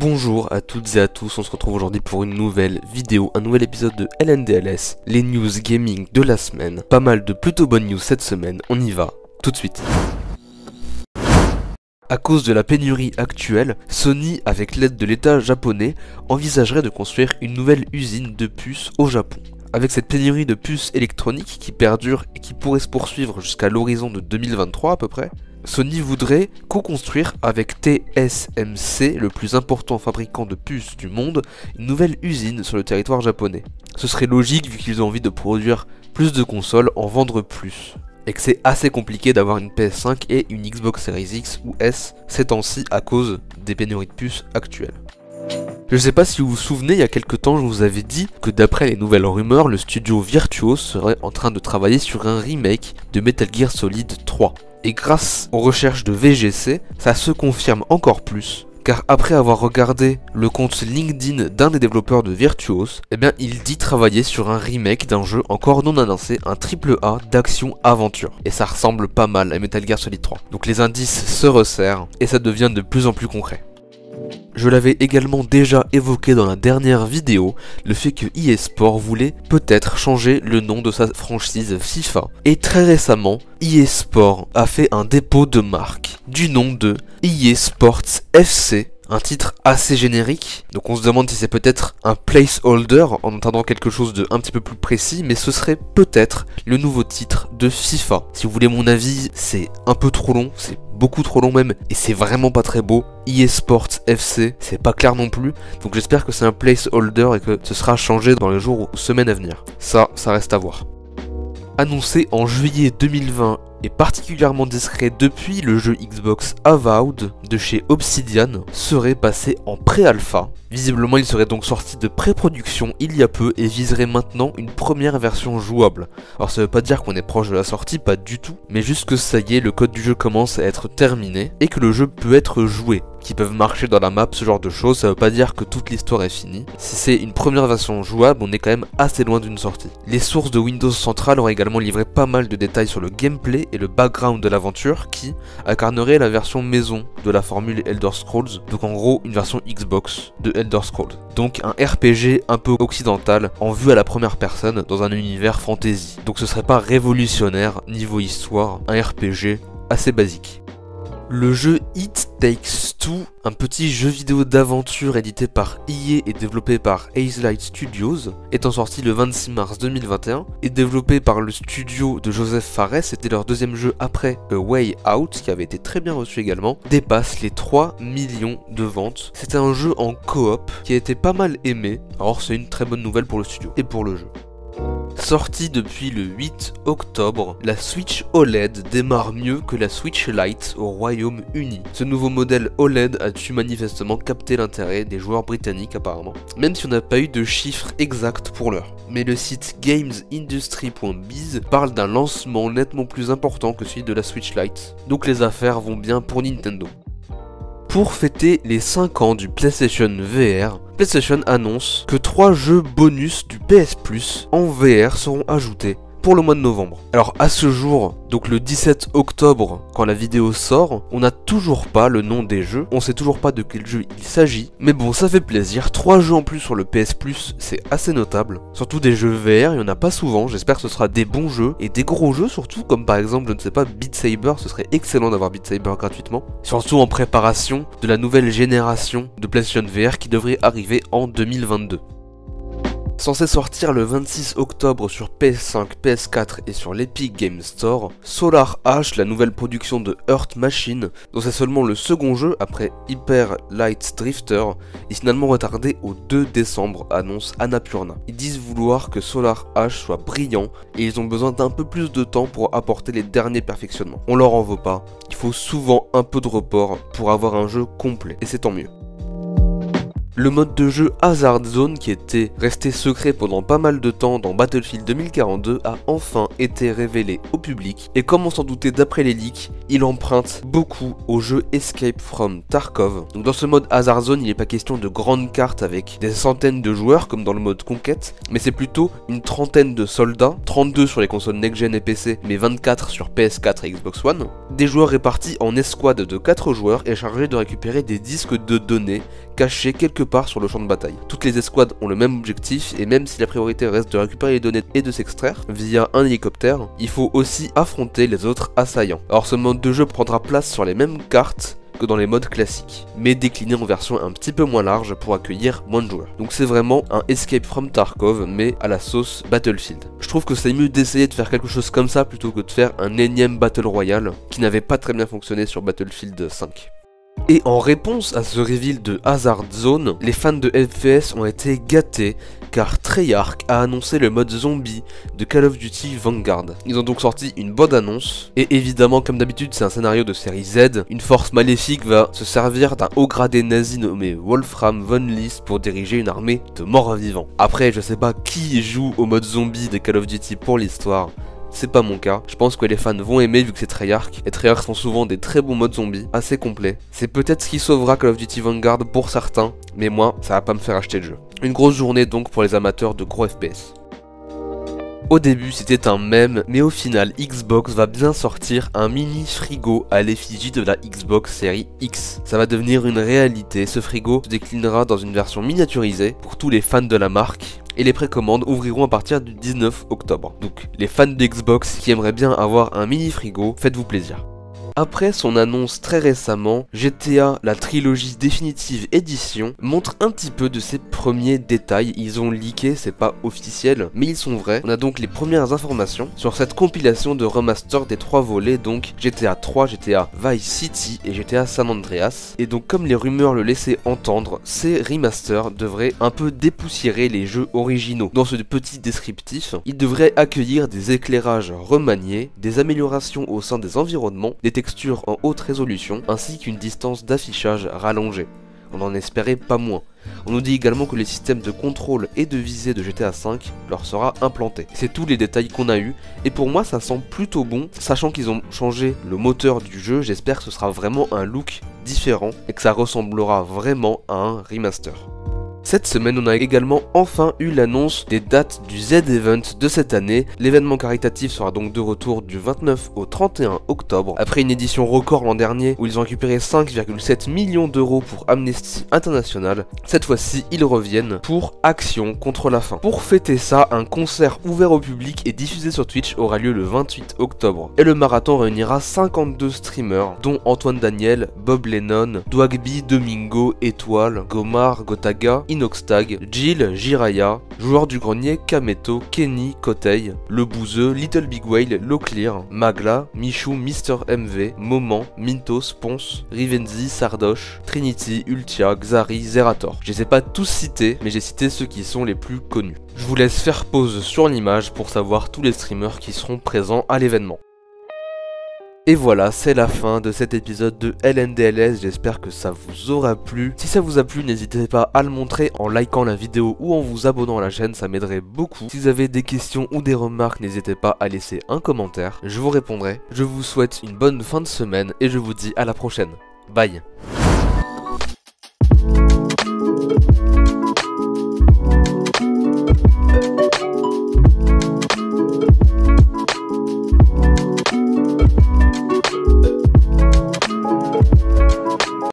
Bonjour à toutes et à tous, on se retrouve aujourd'hui pour une nouvelle vidéo, un nouvel épisode de LNDLS, les news gaming de la semaine. Pas mal de plutôt bonnes news cette semaine, on y va tout de suite. À cause de la pénurie actuelle, Sony, avec l'aide de l'État japonais, envisagerait de construire une nouvelle usine de puces au Japon. Avec cette pénurie de puces électroniques qui perdure et qui pourrait se poursuivre jusqu'à l'horizon de 2023 à peu près, Sony voudrait co-construire avec TSMC, le plus important fabricant de puces du monde, une nouvelle usine sur le territoire japonais. Ce serait logique vu qu'ils ont envie de produire plus de consoles, en vendre plus. Et que c'est assez compliqué d'avoir une PS5 et une Xbox Series X ou S ces temps-ci à cause des pénuries de puces actuelles. Je sais pas si vous vous souvenez, il y a quelques temps je vous avais dit que d'après les nouvelles rumeurs, le studio Virtuos serait en train de travailler sur un remake de Metal Gear Solid 3. Et grâce aux recherches de VGC, ça se confirme encore plus. Car après avoir regardé le compte LinkedIn d'un des développeurs de Virtuos, il dit travailler sur un remake d'un jeu encore non annoncé, un AAA d'action-aventure. Et ça ressemble pas mal à Metal Gear Solid 3. Donc les indices se resserrent et ça devient de plus en plus concret. Je l'avais également déjà évoqué dans la dernière vidéo, le fait que EA Sports voulait peut-être changer le nom de sa franchise FIFA. Et très récemment, EA Sports a fait un dépôt de marque du nom de EA Sports FC. Un titre assez générique, donc on se demande si c'est peut-être un placeholder en attendant quelque chose de un petit peu plus précis, mais ce serait peut-être le nouveau titre de FIFA. Si vous voulez mon avis, c'est un peu trop long, c'est beaucoup trop long même, et c'est vraiment pas très beau. EA Sports FC, c'est pas clair non plus, donc j'espère que c'est un placeholder et que ce sera changé dans les jours ou semaines à venir. Ça reste à voir. Annoncé en juillet 2020 et particulièrement discret depuis, le jeu Xbox Avowed de chez Obsidian serait passé en pré-alpha. Visiblement il serait donc sorti de pré-production il y a peu et viserait maintenant une première version jouable. Alors ça veut pas dire qu'on est proche de la sortie, pas du tout, mais juste que ça y est, le code du jeu commence à être terminé et que le jeu peut être joué. Qui peuvent marcher dans la map, ce genre de choses, ça veut pas dire que toute l'histoire est finie. Si c'est une première version jouable, on est quand même assez loin d'une sortie. Les sources de Windows Central auraient également livré pas mal de détails sur le gameplay et le background de l'aventure qui incarnerait la version maison de la formule Elder Scrolls, donc en gros une version Xbox de Elder Scrolls. Donc un RPG un peu occidental en vue à la première personne dans un univers fantasy. Donc ce serait pas révolutionnaire niveau histoire, un RPG assez basique. Le jeu It Takes Two, un petit jeu vidéo d'aventure édité par EA et développé par Hazelight Studios, étant sorti le 26 mars 2021 et développé par le studio de Joseph Fares, c'était leur deuxième jeu après A Way Out, qui avait été très bien reçu également, dépasse les 3 millions de ventes. C'était un jeu en coop qui a été pas mal aimé, alors c'est une très bonne nouvelle pour le studio et pour le jeu. Sortie depuis le 8 octobre, la Switch OLED démarre mieux que la Switch Lite au Royaume-Uni. Ce nouveau modèle OLED a dû manifestement capter l'intérêt des joueurs britanniques apparemment, même si on n'a pas eu de chiffres exacts pour l'heure. Mais le site gamesindustry.biz parle d'un lancement nettement plus important que celui de la Switch Lite, donc les affaires vont bien pour Nintendo. Pour fêter les 5 ans du PlayStation VR, PlayStation annonce que 3 jeux bonus du PS Plus en VR seront ajoutés pour le mois de novembre. Alors à ce jour, donc le 17 octobre, quand la vidéo sort, on n'a toujours pas le nom des jeux, on sait toujours pas de quel jeu il s'agit, mais bon, ça fait plaisir, 3 jeux en plus sur le PS Plus, c'est assez notable. Surtout des jeux VR, il y en a pas souvent, j'espère que ce sera des bons jeux, et des gros jeux surtout, comme par exemple, je ne sais pas, Beat Saber, ce serait excellent d'avoir Beat Saber gratuitement, surtout en préparation de la nouvelle génération de PlayStation VR qui devrait arriver en 2022. Censé sortir le 26 octobre sur PS5, PS4 et sur l'Epic Games Store, Solar Ash, la nouvelle production de Earth Machine, dont c'est seulement le second jeu après Hyper Light Drifter, est finalement retardé au 2 décembre, annonce Annapurna. Ils disent vouloir que Solar Ash soit brillant et ils ont besoin d'un peu plus de temps pour apporter les derniers perfectionnements. On leur en veut pas, il faut souvent un peu de report pour avoir un jeu complet, et c'est tant mieux. Le mode de jeu Hazard Zone, qui était resté secret pendant pas mal de temps dans Battlefield 2042, a enfin été révélé au public, et comme on s'en doutait d'après les leaks, il emprunte beaucoup au jeu Escape from Tarkov. Donc dans ce mode Hazard Zone, il n'est pas question de grandes cartes avec des centaines de joueurs comme dans le mode Conquête, mais c'est plutôt une trentaine de soldats, 32 sur les consoles next-gen et PC, mais 24 sur PS4 et Xbox One, des joueurs répartis en escouade de 4 joueurs et chargés de récupérer des disques de données cachés quelque part sur le champ de bataille. Toutes les escouades ont le même objectif et même si la priorité reste de récupérer les données et de s'extraire via un hélicoptère, il faut aussi affronter les autres assaillants. Alors ce mode de jeu prendra place sur les mêmes cartes que dans les modes classiques, mais décliné en version un petit peu moins large pour accueillir moins de joueurs. Donc c'est vraiment un Escape from Tarkov, mais à la sauce Battlefield. Je trouve que c'est mieux d'essayer de faire quelque chose comme ça plutôt que de faire un énième Battle Royale qui n'avait pas très bien fonctionné sur Battlefield 5. Et en réponse à ce reveal de Hazard Zone, les fans de FPS ont été gâtés car Treyarch a annoncé le mode zombie de Call of Duty Vanguard. Ils ont donc sorti une bonne annonce, et évidemment comme d'habitude c'est un scénario de série Z, une force maléfique va se servir d'un haut gradé nazi nommé Wolfram von List pour diriger une armée de morts vivants. Après je sais pas qui joue au mode zombie de Call of Duty pour l'histoire, c'est pas mon cas, je pense que les fans vont aimer vu que c'est Treyarch, et Treyarch font souvent des très bons modes zombies, assez complets. C'est peut-être ce qui sauvera Call of Duty Vanguard pour certains, mais moi, ça va pas me faire acheter le jeu. Une grosse journée donc pour les amateurs de gros FPS. Au début c'était un mème, mais au final Xbox va bien sortir un mini frigo à l'effigie de la Xbox Series X. Ça va devenir une réalité, ce frigo se déclinera dans une version miniaturisée pour tous les fans de la marque. Et les précommandes ouvriront à partir du 19 octobre. Donc les fans de Xbox qui aimeraient bien avoir un mini frigo, faites-vous plaisir. Après son annonce très récemment, GTA, la trilogie définitive édition, montre un petit peu de ses premiers détails. Ils ont leaké, c'est pas officiel, mais ils sont vrais. On a donc les premières informations sur cette compilation de remaster des 3 volets, donc GTA 3, GTA Vice City et GTA San Andreas. Et donc comme les rumeurs le laissaient entendre, ces remasters devraient un peu dépoussiérer les jeux originaux. Dans ce petit descriptif, ils devraient accueillir des éclairages remaniés, des améliorations au sein des environnements, des textures en haute résolution ainsi qu'une distance d'affichage rallongée. On en espérait pas moins. On nous dit également que les systèmes de contrôle et de visée de GTA V leur sera implanté. C'est tous les détails qu'on a eu et pour moi ça semble plutôt bon, sachant qu'ils ont changé le moteur du jeu. J'espère que ce sera vraiment un look différent et que ça ressemblera vraiment à un remaster. Cette semaine, on a également enfin eu l'annonce des dates du Z-Event de cette année. L'événement caritatif sera donc de retour du 29 au 31 octobre. Après une édition record l'an dernier où ils ont récupéré 5,7 millions d'euros pour Amnesty International, cette fois-ci ils reviennent pour Action contre la faim. Pour fêter ça, un concert ouvert au public et diffusé sur Twitch aura lieu le 28 octobre. Et le marathon réunira 52 streamers, dont Antoine Daniel, Bob Lennon, Dwagby, Domingo, Étoile, Gomar, Gotaga, Inoxtag, Jill, Jiraya, Joueur du Grenier, Kameto, Kenny, Kotei, Le Bouzeux, Little Big Whale, Loclear, Magla, Michou, Mr MV, Moment, Mintos, Ponce, Rivenzi, Sardoche, Trinity, Ultia, Xari, Zerator. Je les ai pas tous cités, mais j'ai cité ceux qui sont les plus connus. Je vous laisse faire pause sur l'image pour savoir tous les streamers qui seront présents à l'événement. Et voilà, c'est la fin de cet épisode de LNDLS, j'espère que ça vous aura plu. Si ça vous a plu, n'hésitez pas à le montrer en likant la vidéo ou en vous abonnant à la chaîne, ça m'aiderait beaucoup. Si vous avez des questions ou des remarques, n'hésitez pas à laisser un commentaire, je vous répondrai. Je vous souhaite une bonne fin de semaine et je vous dis à la prochaine. Bye.